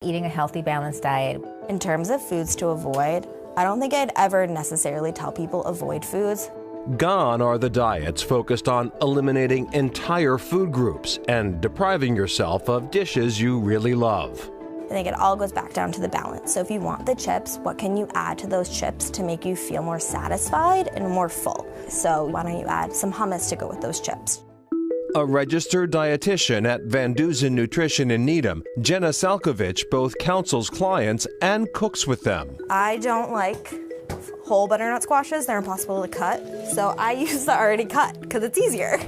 Eating a healthy, balanced diet. In terms of foods to avoid, I don't think I'd ever necessarily tell people avoid foods. Gone are the diets focused on eliminating entire food groups and depriving yourself of dishes you really love. I think it all goes back down to the balance. So if you want the chips, what can you add to those chips to make you feel more satisfied and more full? So why don't you add some hummus to go with those chips? A registered dietitian at Dusen Nutrition in Needham, Jenna Salkovitz both counsels clients and cooks with them. I don't like whole butternut squashes. They're impossible to cut. So I use the already cut because it's easier.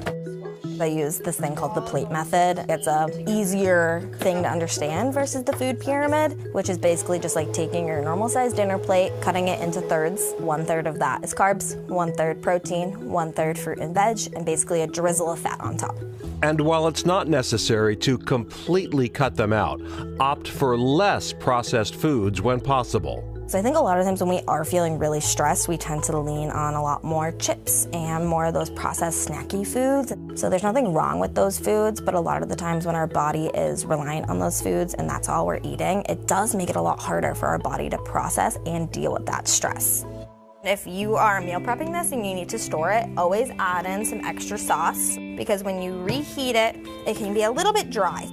I use this thing called the plate method. It's a easier thing to understand versus the food pyramid, which is basically just like taking your normal sized dinner plate, cutting it into thirds. 1/3 of that is carbs, 1/3 protein, 1/3 fruit and veg, and basically a drizzle of fat on top. And while it's not necessary to completely cut them out, opt for less processed foods when possible. So I think a lot of times when we are feeling really stressed, we tend to lean on a lot more chips and more of those processed snacky foods. So there's nothing wrong with those foods, but a lot of the times when our body is reliant on those foods and that's all we're eating, it does make it a lot harder for our body to process and deal with that stress. If you are meal prepping this and you need to store it, always add in some extra sauce because when you reheat it, it can be a little bit dry.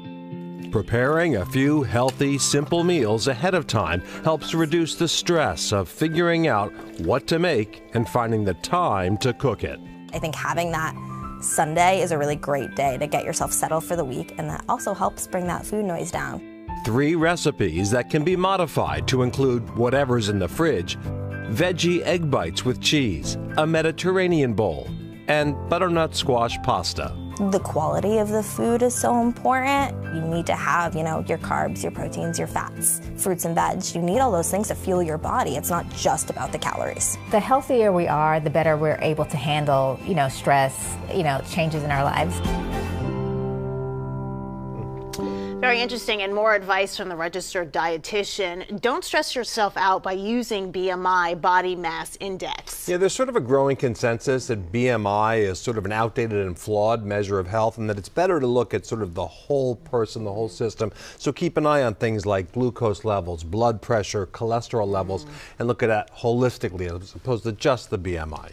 Preparing a few healthy, simple meals ahead of time helps reduce the stress of figuring out what to make and finding the time to cook it. I think having that Sunday is a really great day to get yourself settled for the week, and that also helps bring that food noise down. 3 recipes that can be modified to include whatever's in the fridge: veggie egg bites with cheese, a Mediterranean bowl, and butternut squash pasta. The quality of the food is so important. You need to have, your carbs, your proteins, your fats, fruits and veg. You need all those things to fuel your body. It's not just about the calories. The healthier we are, the better we're able to handle, stress, changes in our lives. Very interesting, and more advice from the registered dietitian. Don't stress yourself out by using BMI, body mass index. Yeah, there's sort of a growing consensus that BMI is sort of an outdated and flawed measure of health, and that it's better to look at sort of the whole person, the whole system. So keep an eye on things like glucose levels, blood pressure, cholesterol levels, and look at that holistically as opposed to just the BMI.